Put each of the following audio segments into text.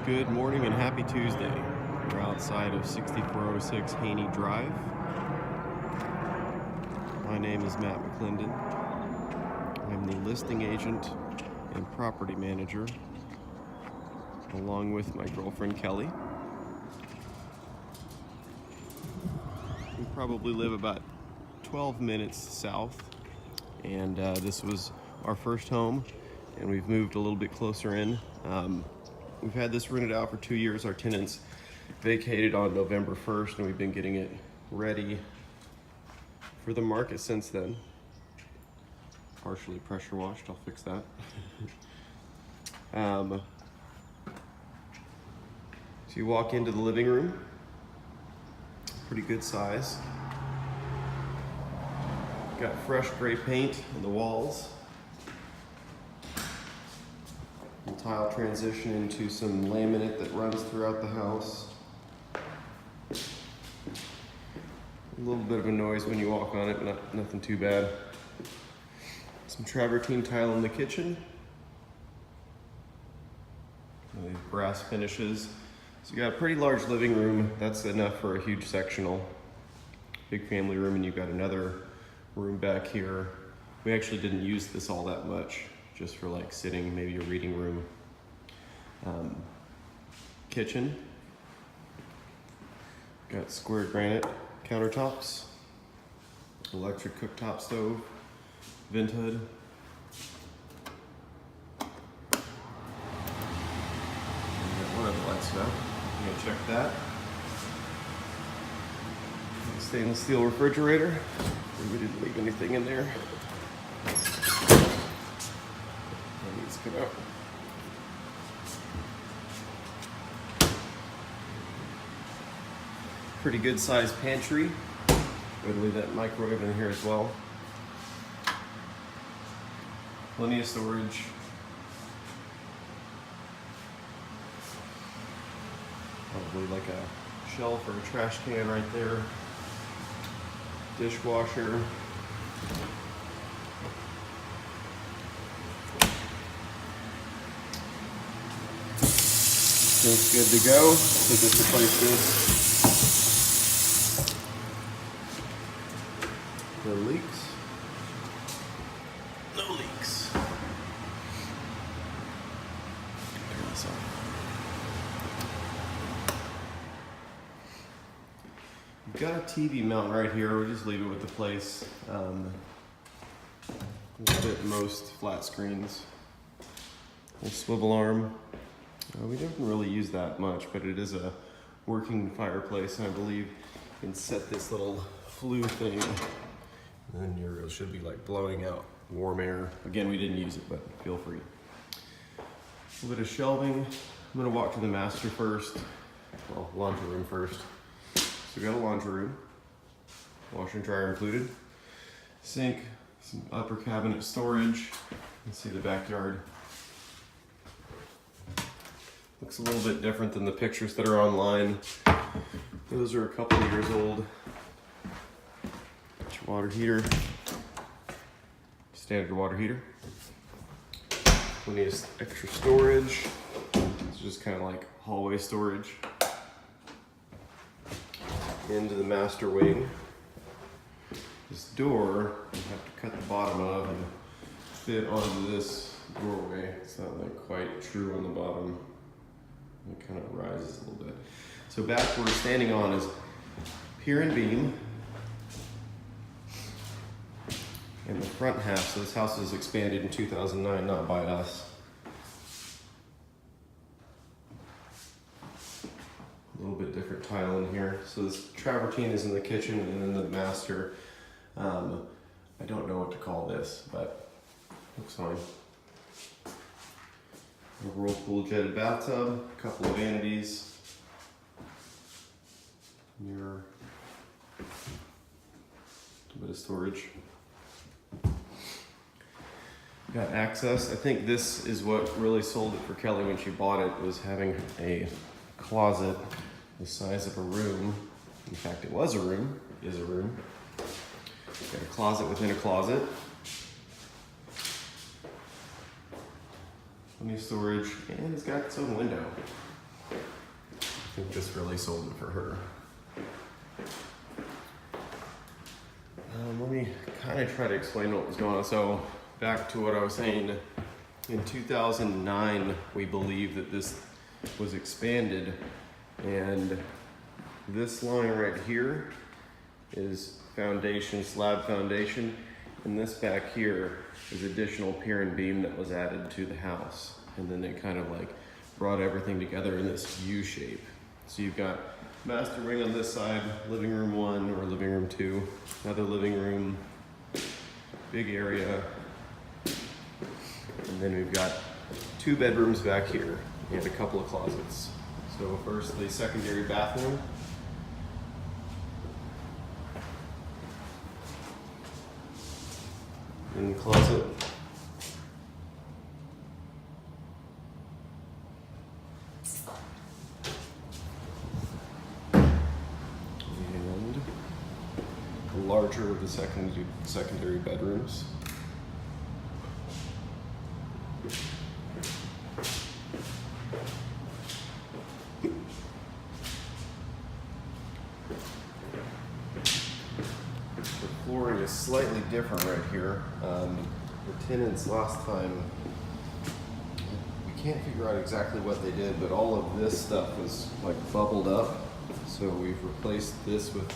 Good morning and happy Tuesday. We're outside of 6406 Haney Drive. My name is Matt McClendon. I'm the listing agent and property manager, along with my girlfriend Kelly. We probably live about 12 minutes south, and this was our first home, and we've moved a little bit closer in. We've had this rented out for 2 years. Our tenants vacated on November 1st, and we've been getting it ready for the market since then. Partially pressure washed, I'll fix that. So you walk into the living room, pretty good size. Got fresh gray paint on the walls. And tile transition into some laminate that runs throughout the house. A little bit of a noise when you walk on it, but nothing too bad. Some travertine tile in the kitchen. These brass finishes. So you got a pretty large living room. That's enough for a huge sectional. Big family room, and you've got another room back here. We actually didn't use this all that much, just for like sitting, maybe a reading room. Kitchen. Got square granite countertops, electric cooktop stove, vent hood. One of the lights now. I'm gonna check that. Stainless steel refrigerator. We didn't leave anything in there. That needs to come out. Pretty good sized pantry. We'll leave that microwave in here as well. Plenty of storage. Probably like a shelf or a trash can right there. Dishwasher. Sink's good to go. So just replace this. No leaks. No leaks. Turn this off. We've got a TV mount right here. We'll just leave it with the place. We'll fit most flat screens. A swivel arm. We don't really use that much, but it is a working fireplace, and I believe you can set this little flue thing, and then it should be like blowing out warm air. Again, we didn't use it, but feel free. A little bit of shelving. I'm gonna walk to the master first. Well, laundry room first. So we got a laundry room, washer and dryer included, sink, some upper cabinet storage. You can see the backyard. Looks a little bit different than the pictures that are online. Those are a couple of years old. Got your water heater, standard water heater. Plenty of extra storage. It's just kind of like hallway storage. Into the master wing. This door, you have to cut the bottom of and fit onto this doorway. It's not like quite true on the bottom. It kind of rises a little bit. So back where we're standing on is pier and beam. And the front half, so this house was expanded in 2009, not by us. A little bit different tile in here. So this travertine is in the kitchen, and then the master, I don't know what to call this, but looks fine. A whirlpool jetted bathtub, a couple of vanities, mirror, a bit of storage. Got access. I think this is what really sold it for Kelly when she bought it, was having a closet the size of a room. In fact, it was a room, is a room. Got a closet within a closet. Plenty of storage, and it's got its own window. I think this really sold it for her. Let me kind of try to explain what was going on. So back to what I was saying, in 2009, we believe that this was expanded, and this line right here is foundation, slab foundation, and this back here is additional pier and beam that was added to the house. And then it kind of like brought everything together in this U shape. So you've got master wing on this side, living room 1 or living room 2, another living room, big area, and then we've got 2 bedrooms back here and a couple of closets. So first, the secondary bathroom. In the closet. And the larger of the secondary bedrooms. Flooring is slightly different right here. The tenants last time, we can't figure out exactly what they did, but all of this stuff was like bubbled up. So we've replaced this with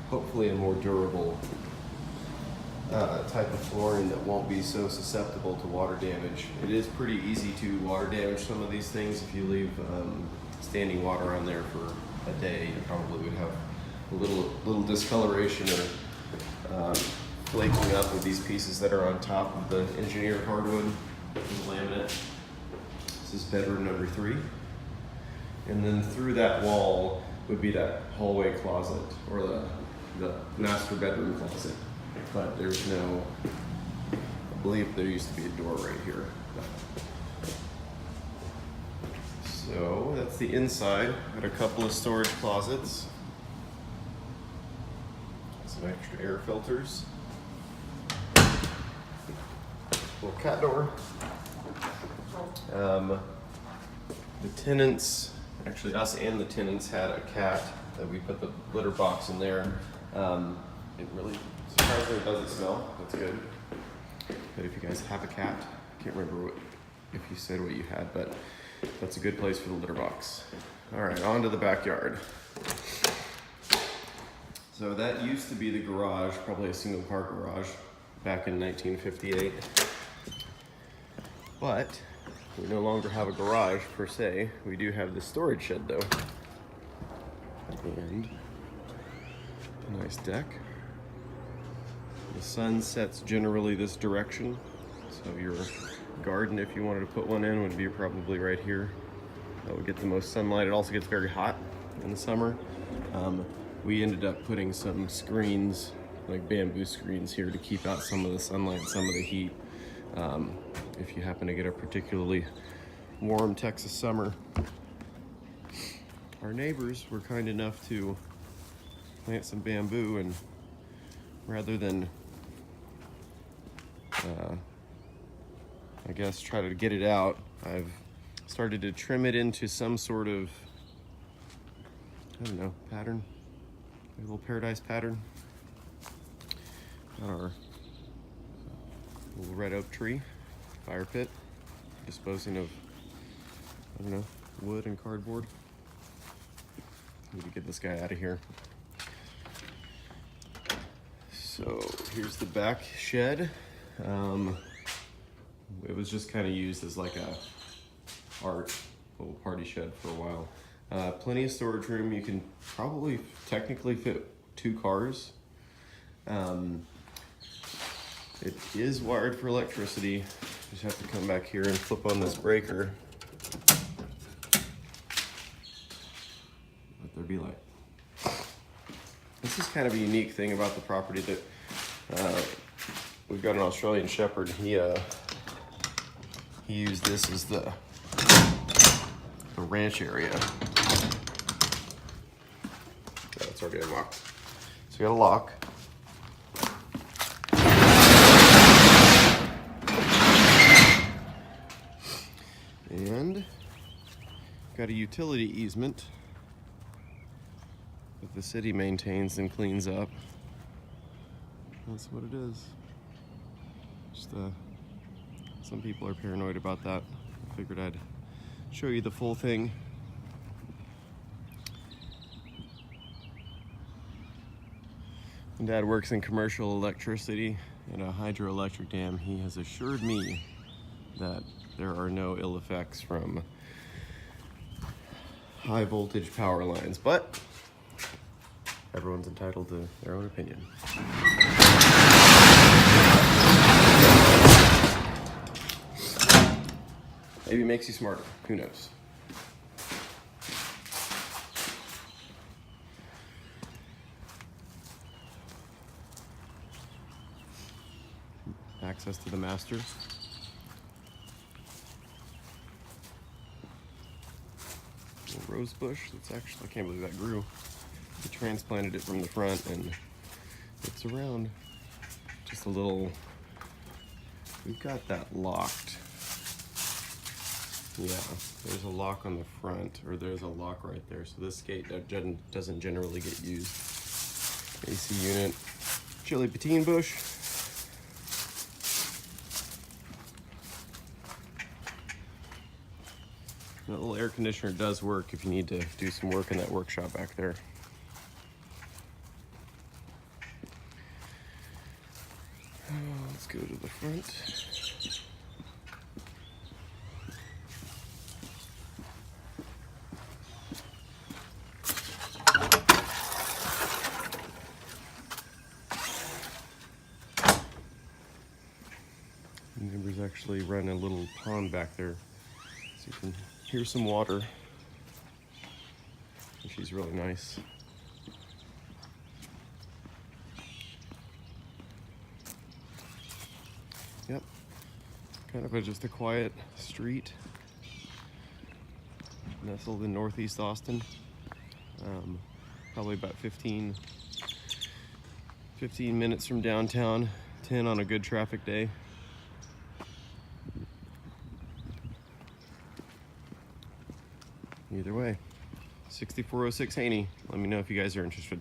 hopefully a more durable type of flooring that won't be so susceptible to water damage. It is pretty easy to water damage some of these things. If you leave standing water on there for a day, you probably would have a little discoloration or flaking up with these pieces that are on top of the engineered hardwood laminate. This is bedroom number 3. And then through that wall would be that hallway closet or the master bedroom closet. But there's no, I believe there used to be a door right here. So that's the inside. Got a couple of storage closets. Some extra air filters. Little cat door. The tenants, actually us and the tenants had a cat that we put the litter box in there. It really surprisingly doesn't smell. That's good. But if you guys have a cat, I can't remember if you said what you had, but that's a good place for the litter box. All right, on to the backyard. So that used to be the garage, probably a single car garage back in 1958. But we no longer have a garage per se. We do have the storage shed though. And a nice deck. The sun sets generally this direction. So your garden, if you wanted to put one in, would be probably right here. That would get the most sunlight. It also gets very hot in the summer. We ended up putting some screens, like bamboo screens here to keep out some of the sunlight, some of the heat. If you happen to get a particularly warm Texas summer. Our neighbors were kind enough to plant some bamboo, and rather than, I guess, try to get it out, I've started to trim it into some sort of, I don't know, pattern. A little paradise pattern. Got our little red oak tree, fire pit, disposing of, I don't know, wood and cardboard. Need to get this guy out of here. So here's the back shed. It was just kind of used as like a art little party shed for a while. Plenty of storage room. You can probably technically fit 2 cars. It is wired for electricity. Just have to come back here and flip on this breaker. Let there be light. This is kind of a unique thing about the property that we've got an Australian Shepherd. He used this as the ranch area. Oh, it's already unlocked. So we got a lock. And got a utility easement that the city maintains and cleans up. That's what it is. Just some people are paranoid about that. I figured I'd show you the full thing. My dad works in commercial electricity at a hydroelectric dam. He has assured me that there are no ill effects from high voltage power lines, but everyone's entitled to their own opinion. Maybe it makes you smarter, who knows? Access to the master. A rose bush, that's actually, I can't believe that grew. We transplanted it from the front and it's around. Just a little, we've got that locked. Yeah, there's a lock on the front, or there's a lock right there. So this gate doesn't generally get used. AC unit, chili patine bush. That little air conditioner does work if you need to do some work in that workshop back there. Let's go to the front. Neighbors actually run a little pond back there, so you can hear some water. And she's really nice. Yep, kind of just a quiet street, nestled in Northeast Austin. Probably about 15 minutes from downtown, 10 on a good traffic day. Either way, 6406 Haney. Let me know if you guys are interested.